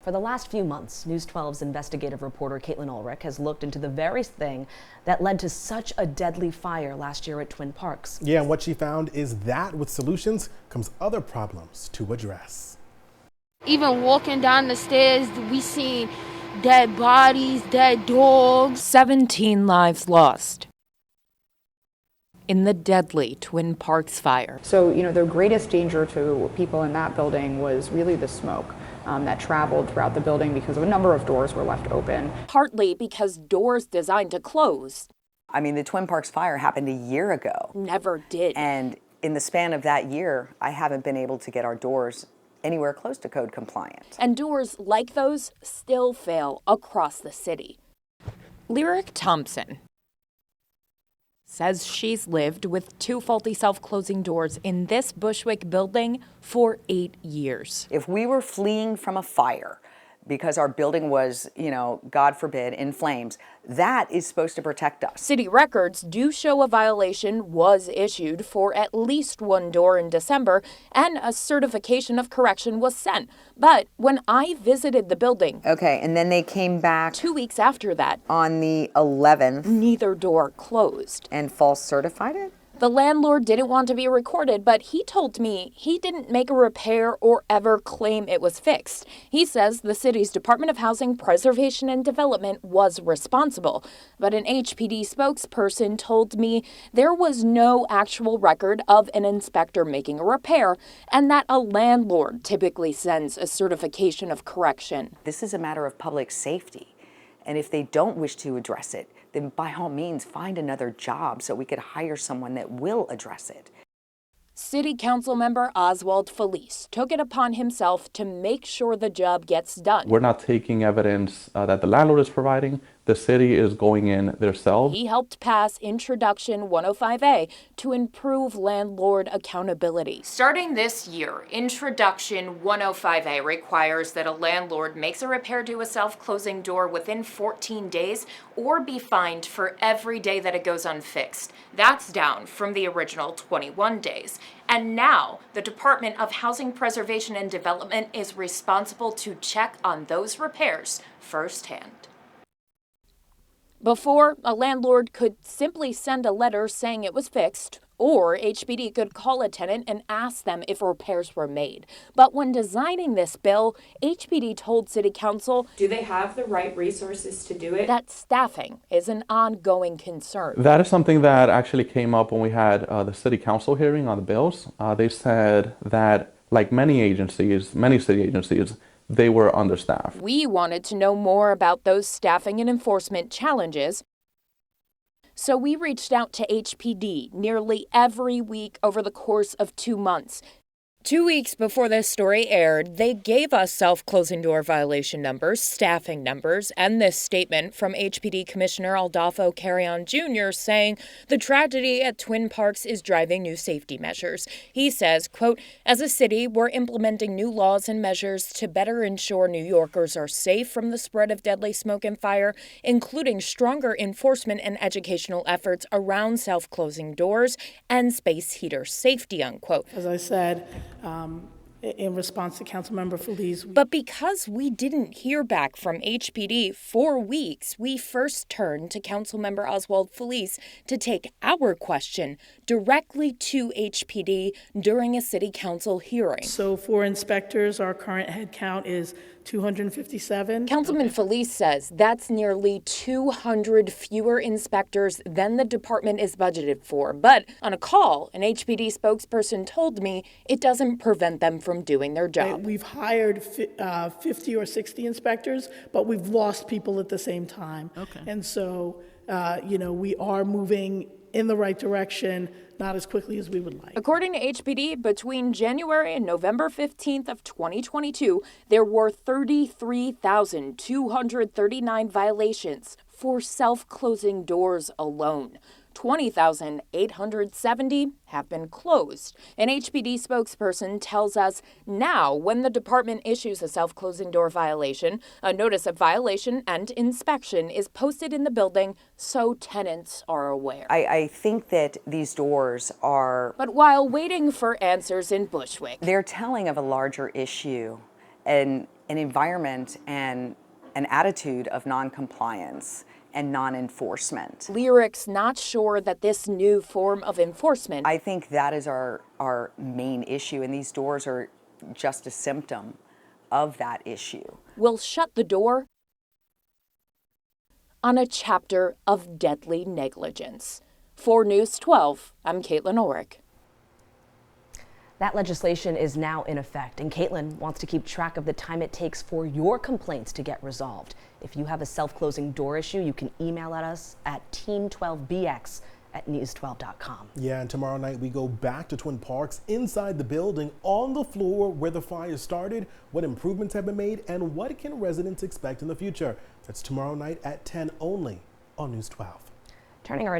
For the last few months, News 12's investigative reporter Caitlin Ulrich has looked into the very thing that led to such a deadly fire last year at Twin Parks. Yeah, and what she found is that with solutions comes other problems to address. Even walking down the stairs, we seen dead bodies, dead dogs. 17 lives lost in the deadly Twin Parks fire. So, the greatest danger to people in that building was really the smoke that traveled throughout the building because a number of doors were left open. Partly because doors designed to close. I mean, the Twin Parks fire happened a year ago. Never did. And in the span of that year, I haven't been able to get our doors anywhere close to code compliant. And doors like those still fail across the city. Lyric Thompson says she's lived with 2 faulty self-closing doors in this Bushwick building for 8 years. If we were fleeing from a fire because our building was, God forbid, in flames, that is supposed to protect us. City records do show a violation was issued for at least 1 door in December, and a certification of correction was sent. But when I visited the building... Okay, and then they came back... 2 weeks after that. On the 11th. Neither door closed. And false certified it? The landlord didn't want to be recorded, but he told me he didn't make a repair or ever claim it was fixed. He says the city's Department of Housing Preservation and Development was responsible. But an HPD spokesperson told me there was no actual record of an inspector making a repair, and that a landlord typically sends a certification of correction. This is a matter of public safety. And if they don't wish to address it, then by all means find another job so we could hire someone that will address it. City Council member Oswald Felice took it upon himself to make sure the job gets done. We're not taking evidence that the landlord is providing. The city is going in themselves. He helped pass Introduction 105A to improve landlord accountability. Starting this year, Introduction 105A requires that a landlord makes a repair to a self-closing door within 14 days or be fined for every day that it goes unfixed. That's down from the original 21 days. And now, the Department of Housing Preservation and Development is responsible to check on those repairs firsthand. Before, a landlord could simply send a letter saying it was fixed, or HPD could call a tenant and ask them if repairs were made. But when designing this bill, HPD told City Council, do they have the right resources to do it? That staffing is an ongoing concern. That is something that actually came up when we had the City Council hearing on the bills. They said that, like many city agencies, they were understaffed. We wanted to know more about those staffing and enforcement challenges, so we reached out to HPD nearly every week over the course of 2 months. 2 weeks before this story aired, they gave us self-closing door violation numbers, staffing numbers, and this statement from HPD Commissioner Adolfo Carrion Jr. saying the tragedy at Twin Parks is driving new safety measures. He says, quote, as a city, we're implementing new laws and measures to better ensure New Yorkers are safe from the spread of deadly smoke and fire, including stronger enforcement and educational efforts around self-closing doors and space heater safety, unquote. As I said, in response to Councilmember Felice. But because we didn't hear back from HPD for weeks, we first turned to Councilmember Oswald Felice to take our question directly to HPD during a City Council hearing. So for inspectors, our current head count is 257. Councilman Felice says that's nearly 200 fewer inspectors than the department is budgeted for. But on a call, an HPD spokesperson told me it doesn't prevent them from doing their job. We've hired 50 or 60 inspectors, but we've lost people at the same time. Okay. And so, we are moving in the right direction, not as quickly as we would like. According to HPD, between January and November 15th of 2022, there were 33,239 violations for self-closing doors alone. 20,870 have been closed. An HPD spokesperson tells us now when the department issues a self-closing door violation, a notice of violation and inspection is posted in the building so tenants are aware. I think that these doors are... But while waiting for answers in Bushwick, they're telling of a larger issue an environment and an attitude of non-compliance and non-enforcement. Lyric's not sure that this new form of enforcement. I think that is our main issue, and these doors are just a symptom of that issue. Will shut the door on a chapter of deadly negligence. For News 12, I'm Caitlin Ulrich. That legislation is now in effect, and Caitlin wants to keep track of the time it takes for your complaints to get resolved. If you have a self-closing door issue, you can email at us at team12bx@news12.com. Yeah, and tomorrow night we go back to Twin Parks, inside the building, on the floor where the fire started, what improvements have been made, and what can residents expect in the future. That's tomorrow night at 10 only on News 12. Turning our